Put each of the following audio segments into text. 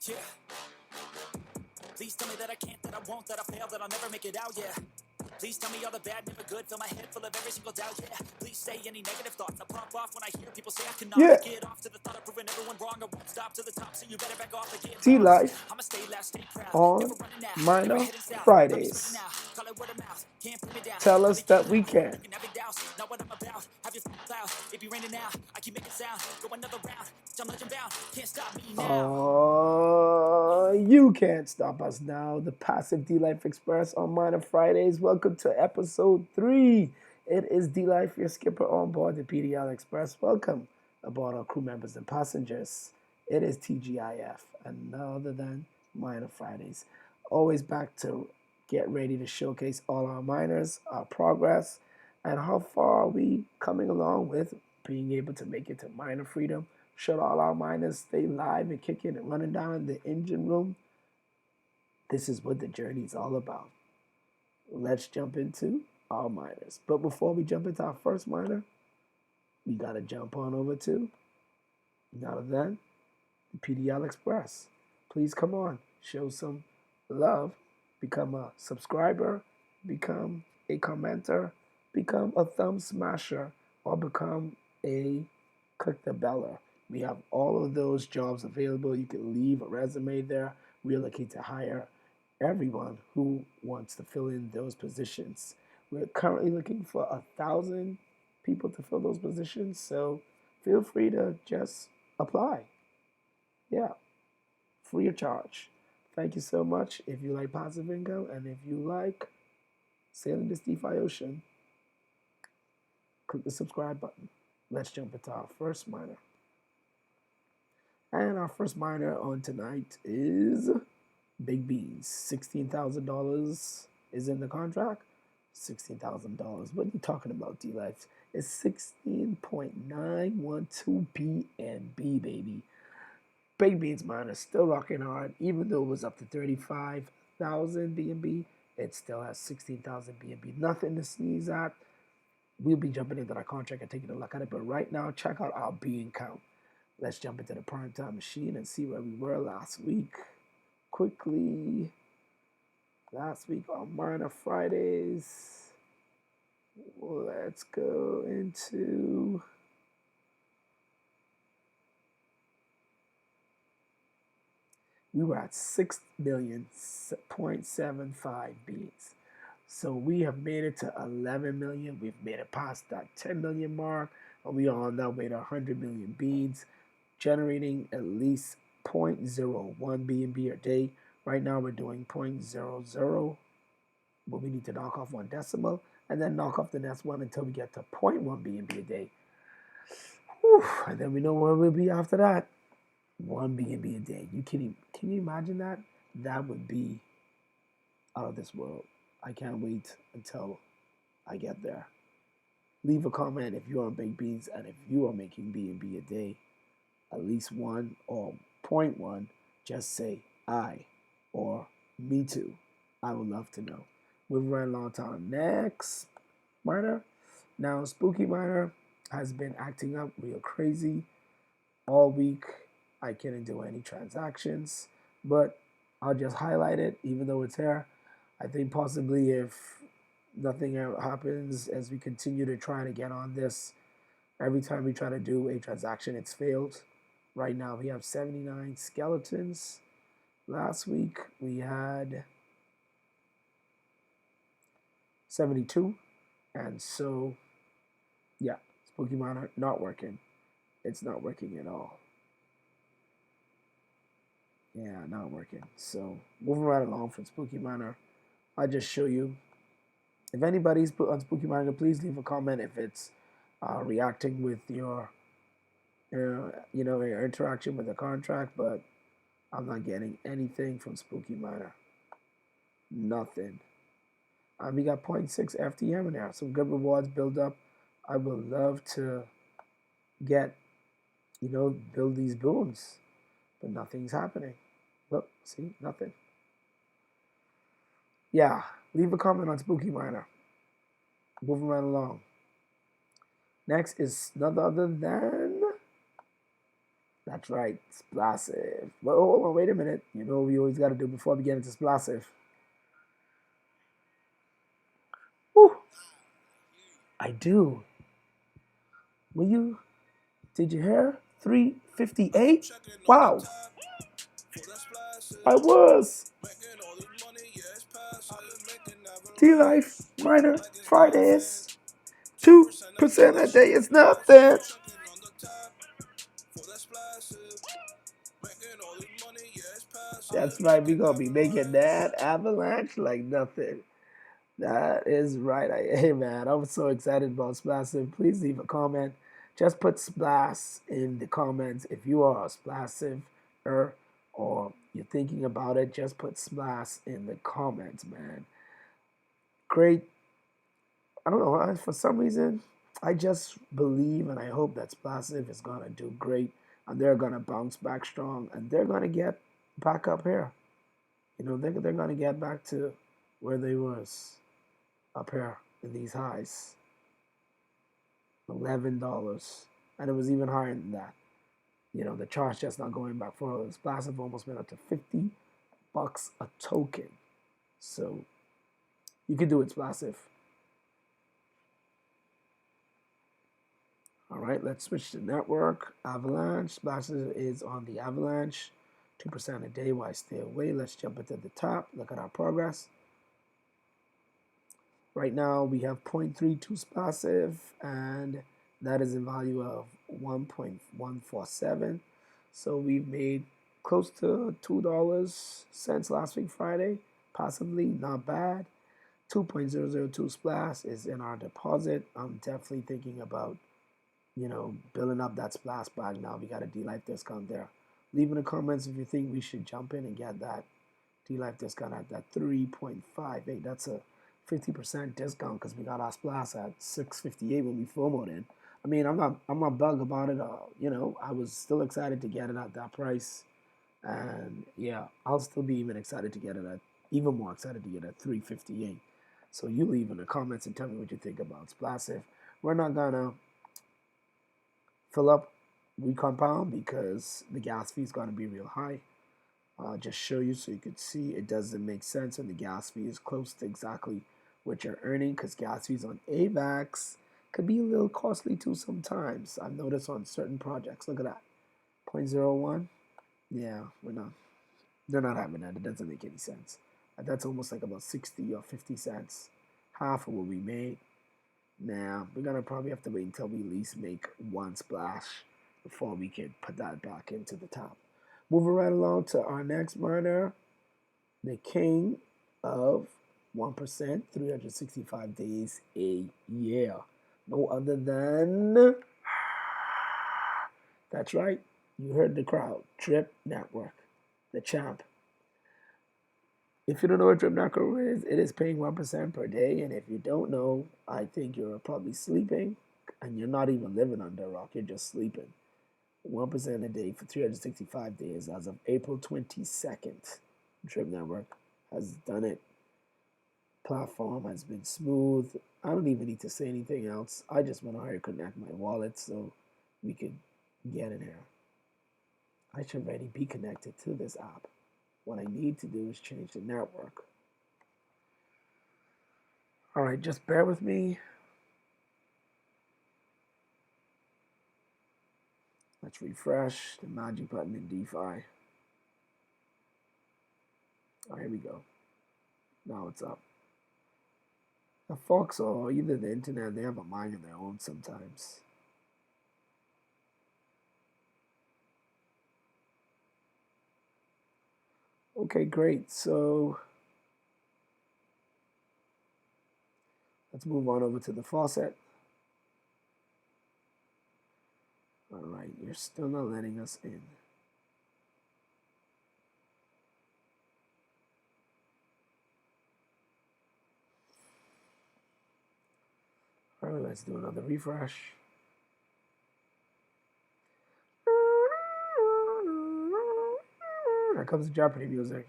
Yeah. Please tell me that I can't, that I won't, that I fail, that I'll never make it out, yeah. Please tell me all the bad, never good, fill my head full of every single doubt, yeah. Please say any negative thoughts, I pop off when I hear people say I cannot. Get off to the thought of proving everyone wrong, I won't stop to the top, so you better back off again. D-Life I'ma stay loud, stay proud, on Minor Fridays. Tell us that we can. Not what I'm about, have your cloud, it be raining now, I keep making sound, go another round, I'm legend bound, can't stop me now. You can't stop us now. The Passive D-Life Express on Minor Fridays. Welcome to episode 3. It is D-Life, your skipper on board the PDL Express. Welcome aboard our crew members and passengers. It is TGIF, and no other than Minor Fridays. Always back to get ready to showcase all our miners, our progress, and how far are we coming along with being able to make it to minor freedom. Should all our miners stay live and kicking and running down in the engine room? This is what the journey is all about. Let's jump into our miners. But before we jump into our first miner, we got to jump on over to none other than the PDL Express. Please come on, show some love, become a subscriber, become a commenter, become a thumb smasher, or become a click the beller. We have all of those jobs available. You can leave a resume there. We're looking to hire everyone who wants to fill in those positions. We're currently looking for 1,000 people to fill those positions, so feel free to just apply. Yeah, free of charge. Thank you so much. If you like passive income and if you like sailing this DeFi ocean, click the subscribe button. Let's jump into our first miner. And our first miner on tonight is Big Beans. $16,000 is in the contract. $16,000. What are you talking about, D-Life? It's 16.912 BNB, baby. Big Beans miner still rocking hard. Even though it was up to 35,000 BNB, it still has 16,000 BNB. Nothing to sneeze at. We'll be jumping into that contract and taking a look at it. But right now, check out our bean count. Let's jump into the prime time machine and see where we were last week. Quickly, last week on Minor Fridays, let's go into we were at 6,000,000.75 beans. So we have made it to 11 million. We've made it past that 10 million mark, and we are on that way to 100 million beans, generating at least 0.01 BNB a day. Right now we're doing 0.00, but we need to knock off one decimal and then knock off the next one until we get to 0.1 BNB a day. Whew, and then we know where we'll be after that. 1 BNB a day. Can you imagine that? That would be out of this world. I can't wait until I get there. Leave a comment if you're on Big Beans and if you are making BNB a day, at least 1 or 0.1, just say I or me too. I would love to know. We've run a long time. Next miner. Now, Spooky Miner has been acting up real crazy all week. I couldn't do any transactions, but I'll just highlight it even though it's here. I think possibly if nothing happens as we continue to try to get on this, every time we try to do a transaction, it's failed. Right now we have 79 skeletons. Last week we had 72. And so, yeah, Spooky Miner not working. It's not working at all. Yeah, not working. So moving right along from Spooky Miner, I'll just show you. If anybody's put on Spooky Miner, please leave a comment if it's reacting with your your interaction with the contract, but I'm not getting anything from Spooky Miner. Nothing. We got 0.6 FTM in there. Some good rewards build up. I would love to get, build these boons, but nothing's happening. Look, see, nothing. Yeah, leave a comment on Spooky Miner. Moving right along. Next is none other than That's right, SPLASSIVE. But hold on, wait a minute. You know what we always got to do before we get into SPLASSIVE? Woo! I do. Will you? Did you hear? 358? Wow. I was. D-Life, minor, Fridays. 2% a day is nothing. That's right, we gonna be making that avalanche like nothing. That is right. Hey man, I'm so excited about SPLASSIVE. Please leave a comment. Just put SPLASS in the comments. If you are a SPLASSIVE-er or you're thinking about it, just put SPLASS in the comments, man. Great. I don't know, for some reason, I just believe and I hope that SPLASSIVE is gonna do great and they're gonna bounce back strong and they're gonna get back up here. You know, they're gonna get back to where they was up here in these highs. $11. And it was even higher than that. You know, the chart's just not going back forward. SPLASSIVE almost went up to $50 a token. So you can do it, SPLASSIVE. All right, let's switch to network. Avalanche. SPLASSIVE is on the Avalanche. 2% a day. Why stay away? Let's jump into the top. Look at our progress. Right now we have 0.32 SPLASSIVE, and that is in value of 1.147. So we've made close to $2 since last week Friday. Possibly not bad. 2.002 SPLASS is in our deposit. I'm definitely thinking about, you know, building up that SPLASS bag now. We got a D-Life discount there. Leave in the comments if you think we should jump in and get that D-Life discount at that 3.58. That's a 50% discount because we got our SPLASS at 658 when we FOMO'd in. I mean, I'm not bug about it. You know, I was still excited to get it at that price, and yeah, I'll still be even excited to get it at even more excited to get it at 358. So you leave in the comments and tell me what you think about SPLASSIVE. We're not gonna fill up recompound because the gas fee is gonna be real high. Just show you so you could see it doesn't make sense when the gas fee is close to exactly what you're earning because gas fees on Avax could be a little costly too sometimes. I've noticed on certain projects. Look at that. 0.01. Yeah, they're not having that. It doesn't make any sense. That's almost like about 60 or 50 cents. Half of what we made. Now, we're going to probably have to wait until we at least make one splash before we can put that back into the top. Moving right along to our next miner, the king of 1%, 365 days a year. No other than, that's right, you heard the crowd, Drip Network, the champ. If you don't know what Drip Network is, it is paying 1% per day. And if you don't know, I think you're probably sleeping and you're not even living under a rock, you're just sleeping. 1% a day for 365 days as of April 22nd. Drip Network has done it. Platform has been smooth. I don't even need to say anything else. I just want to connect my wallet so we can get in here. I should already be connected to this app. What I need to do is change the network. All right, just bear with me. Let's refresh the magic button in DeFi. All right, here we go. Now it's up. The folks or either the internet, they have a mind of their own sometimes. Okay, great. So let's move on over to the faucet. All right, you're still not letting us in. All right, let's do another refresh. Here comes the Jeopardy music.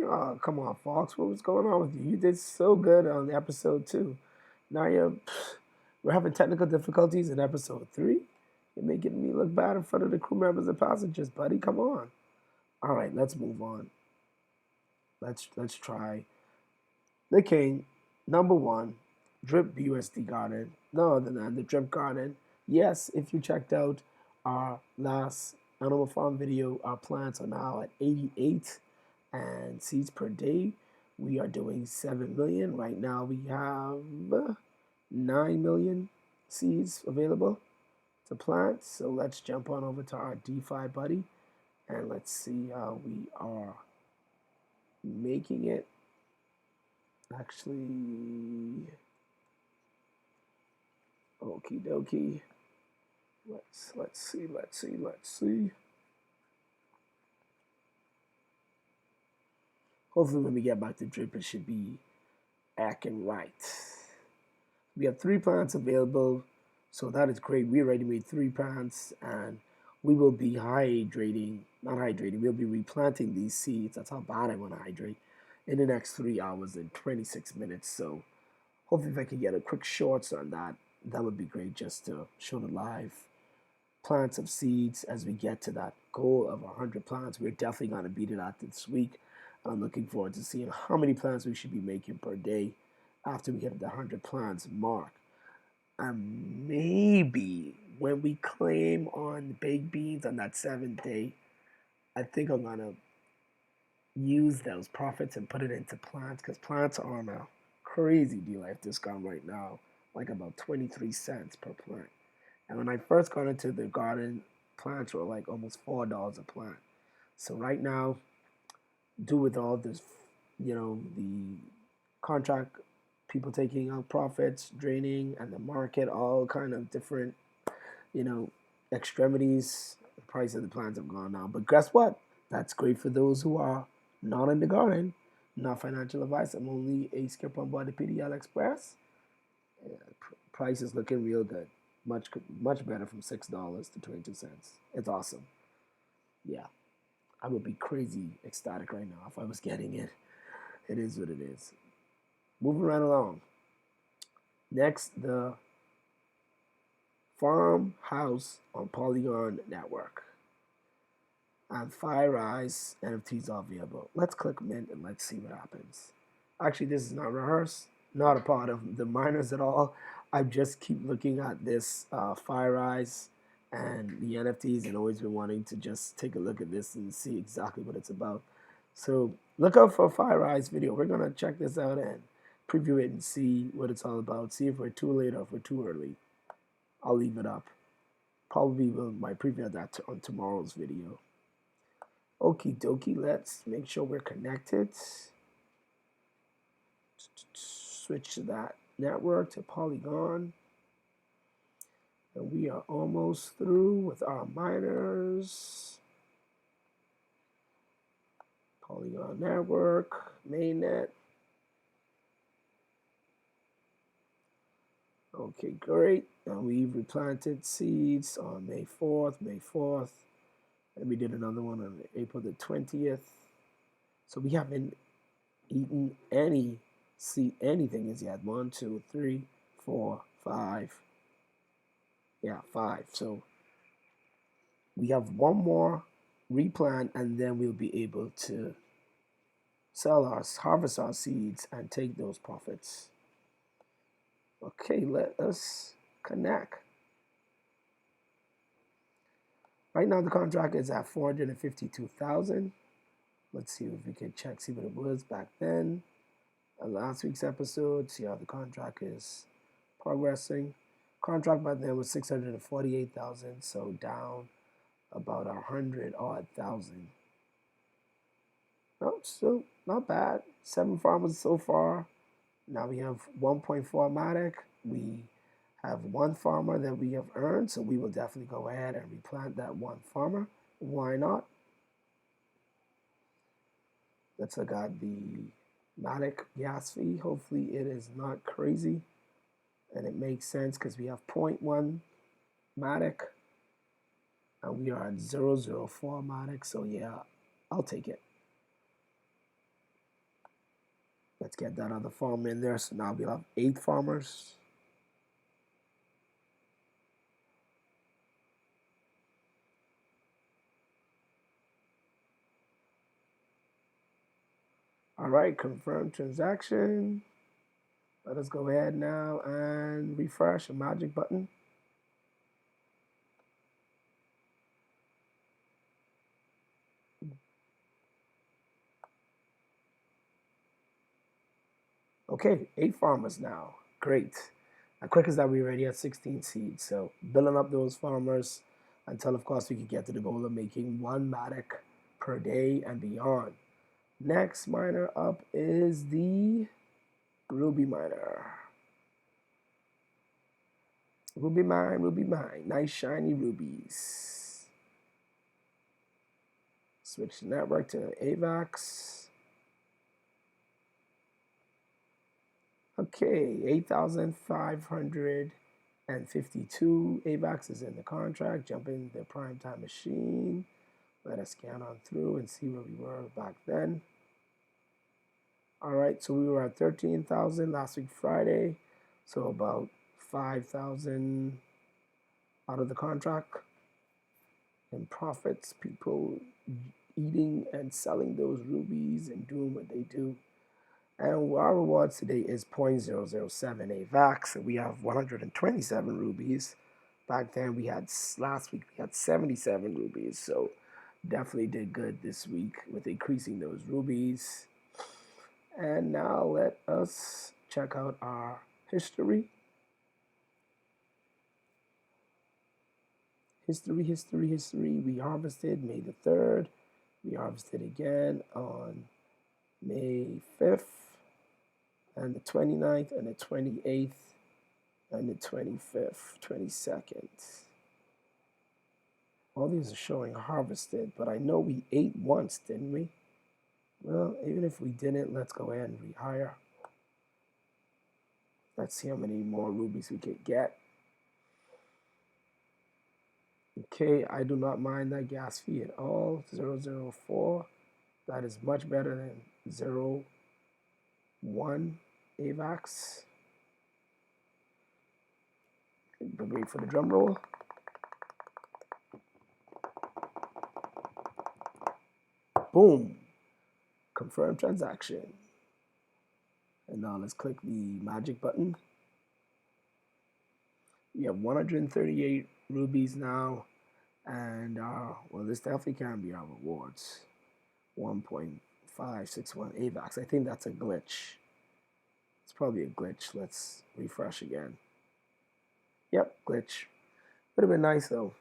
Oh, come on, Fox. What was going on with you? You did so good on episode 2. Now you're We're having technical difficulties in episode 3. You're making me look bad in front of the crew members and passengers, buddy. Come on. All right, let's move on. Let's try the king, number 1, drip BUSD garden. No other than the drip garden. Yes, if you checked out our last Animal Farm video, our plants are now at 88 and seeds per day. We are doing 7 million. Right now we have 9 million seeds available to plant. So let's jump on over to our DeFi buddy and let's see how we are making it. Actually, okie dokie. Let's see. Hopefully when we get back to drip, it should be acting right. We have 3 plants available, so that is great. We already made 3 plants, and we will be we'll be replanting these seeds. That's how bad I want to hydrate in the next 3 hours and 26 minutes. So hopefully if I can get a quick shorts on that, that would be great, just to show the live plants of seeds as we get to that goal of 100 plants. We're definitely going to beat it out this week. I'm looking forward to seeing how many plants we should be making per day after we hit the 100 plants mark. And maybe when we claim on baked beans on that 7th day, I think I'm going to use those profits and put it into plants, because plants are on a crazy D-Life discount right now, like about 23 cents per plant. And when I first got into the garden, plants were like almost $4 a plant. So right now, due with all this, the contract people taking out profits, draining, and the market, all kind of different, extremities, the price of the plants have gone down. But guess what? That's great for those who are not in the garden. Not financial advice. I'm only a skipper on board the PDL Express. Price is looking real good. Much better from $6 to 22 cents. It's awesome. Yeah. I would be crazy ecstatic right now if I was getting it. It is what it is. Moving right along. Next, the farmhouse on Polygon network. And FireEye's NFTs are available. Let's click mint and let's see what happens. Actually, this is not rehearsed, not a part of the miners at all. I just keep looking at this FireEye's and the NFTs and always been wanting to just take a look at this and see exactly what it's about. So look out for FireEye's video. We're going to check this out and preview it and see what it's all about. See if we're too late or if we're too early. I'll leave it up. Probably might preview that on tomorrow's video. Okie dokie, let's make sure we're connected. Switch to that network, to Polygon. And we are almost through with our miners. Polygon network, mainnet. Okay, great. And we've replanted seeds on May 4th. And we did another one on April the 20th. So we haven't eaten anything as yet. 1, 2, 3, 4, 5. Yeah, 5. So we have one more replant, and then we'll be able to harvest our seeds and take those profits. Okay, let us connect. Right now the contract is at 452,000. Let's see if we can see what it was back then. Last week's episode, see how the contract is progressing. Contract by then was 648,000, so down about 100-odd thousand. No, still not bad. 7 farmers so far. Now we have 1.4 Matic. We have 1 farmer that we have earned, so we will definitely go ahead and replant that 1 farmer. Why not? Let's look at the Matic gas fee. Hopefully it is not crazy and it makes sense, because we have 0.1 Matic and we are at 0.04 Matic, so yeah, I'll take it. Let's get that other farm in there. So now we'll have 8 farmers. All right, confirm transaction. Let us go ahead now and refresh a magic button. Okay, 8 farmers now. Great. And quick as that, we already had 16 seeds. So building up those farmers until, of course, we can get to the goal of making 1 Matic per day and beyond. Next miner up is the Ruby miner. Ruby mine, ruby mine. Nice shiny rubies. Switch the network to Avax. Okay, 8,552 ABAX is in the contract. Jump in the prime time machine. Let us scan on through and see where we were back then. All right, so we were at 13,000 last week Friday. So about 5,000 out of the contract in profits. People eating and selling those rubies and doing what they do. And our rewards today is 0.007 AVAX. We have 127 rubies. Back then last week we had 77 rubies. So definitely did good this week with increasing those rubies. And now let us check out our history. History. We harvested May the 3rd. We harvested again on May 5th. And the 29th, and the 28th, and the 25th, 22nd. All these are showing harvested, but I know we ate once, didn't we? Well, even if we didn't, let's go ahead and rehire. Let's see how many more rubies we could get. Okay, I do not mind that gas fee at all. 004. That is much better than 0.1 AVAX. Wait for the drum roll. Boom. Confirm transaction. And now let's click the magic button. We have 138 rubies now. And well, this definitely can be our rewards. 1.561 AVAX. I think that's a glitch. It's probably a glitch. Let's refresh again. Yep, glitch. Would have been nice though.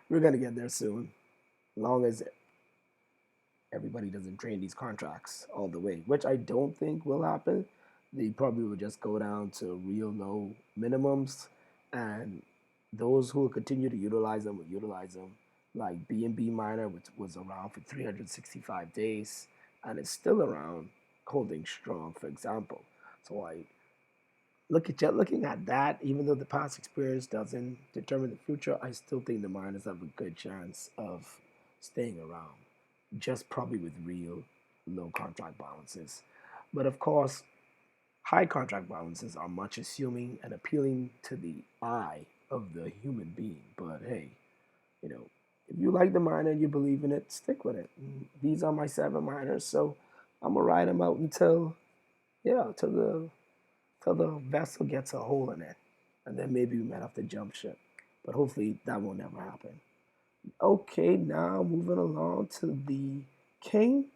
We're gonna get there soon. As long as everybody doesn't drain these contracts all the way, which I don't think will happen. They probably will just go down to real low minimums, and those who will continue to utilize them will utilize them. Like B&B Miner, which was around for 365 days, and it's still around, holding strong, for example. So looking at that, even though the past experience doesn't determine the future, I still think the miners have a good chance of staying around, just probably with real low contract balances. But of course, high contract balances are much assuming and appealing to the eye of the human being. But hey, you know, if you like the miner and you believe in it, stick with it. And these are my 7 miners, so I'm gonna ride them out until the vessel gets a hole in it, and then maybe we might have to jump ship. But hopefully that will never happen. Okay, now moving along to the king.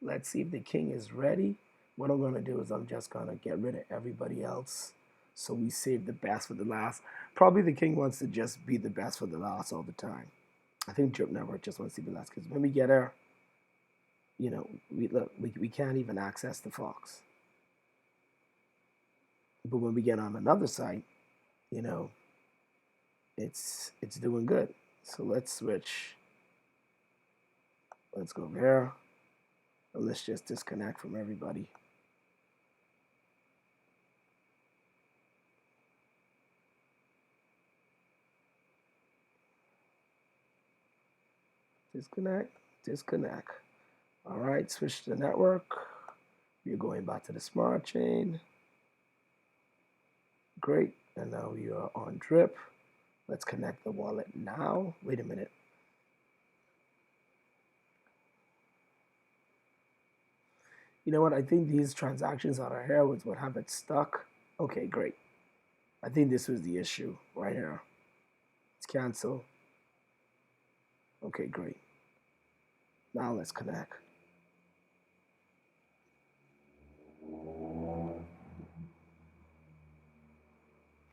Let's see if the king is ready. What I'm gonna do is I'm just gonna get rid of everybody else, so we save the best for the last. Probably the king wants to just be the best for the last all the time. I think Drip Network just wants to be last, because when we get there, you know, we can't even access the Fox. But when we get on another site, you know, it's doing good. So let's switch. Let's go there. And let's just disconnect from everybody. Disconnect. All right, switch to the network. We're going back to the smart chain. Great, and now we are on Drip. Let's connect the wallet now. Wait a minute. You know what? I think these transactions out of here was what have it stuck. Okay, great. I think this was the issue right here. Let's cancel. Okay, great. Now let's connect.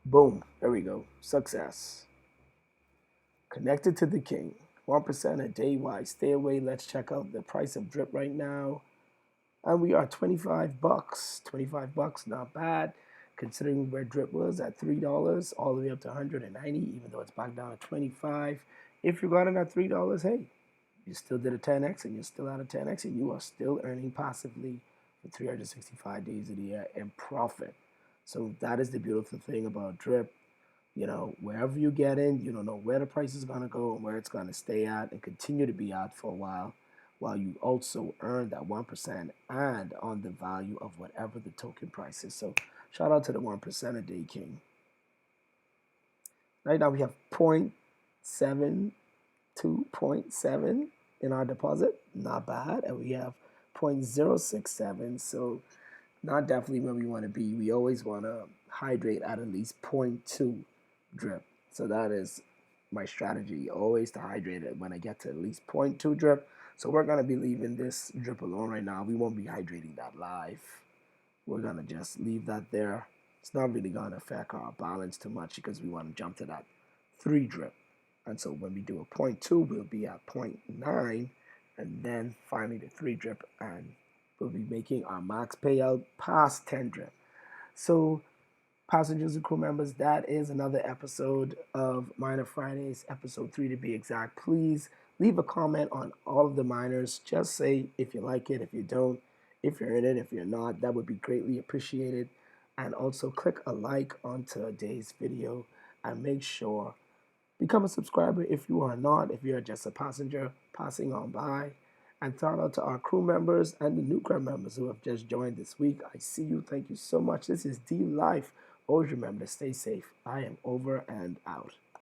Boom. There we go. Success. Connected to the king. 1% a day. Why? Stay away. Let's check out the price of drip right now. And we are 25 bucks. 25 bucks, not bad. Considering where drip was at $3 all the way up to 190, even though it's back down to 25. If you got it at $3, hey, you still did a 10x and you're still at a 10x and you are still earning passively for 365 days of the year in profit. So that is the beautiful thing about drip. You know, wherever you get in, you don't know where the price is going to go and where it's going to stay at and continue to be at for a while you also earn that 1% and on the value of whatever the token price is. So shout out to the 1% a day king. Right now we have 0.7 to 0.7 in our deposit, not bad, and we have 0.067, so not definitely where we want to be. We always want to hydrate at least 0.2 drip, so that is my strategy, always to hydrate it when I get to at least 0.2 drip. So we're going to be leaving this drip alone right now. We won't be hydrating that live. We're going to just leave that there. It's not really going to affect our balance too much because we want to jump to that 3 drip. And so when we do a 0.2, we'll be at 0.9, and then finally the 3 drip, and we'll be making our max payout past 10 drip. So passengers and crew members, that is another episode of Miner Fridays, episode 3 to be exact. Please leave a comment on all of the miners. Just say if you like it, if you don't, if you're in it, if you're not. That would be greatly appreciated. And also click a like on today's video and make sure become a subscriber if you are not, if you're just a passenger passing on by. And shout out to our crew members and the new crew members who have just joined this week. I see you. Thank you so much. This is D Life. Always remember to stay safe. I am over and out.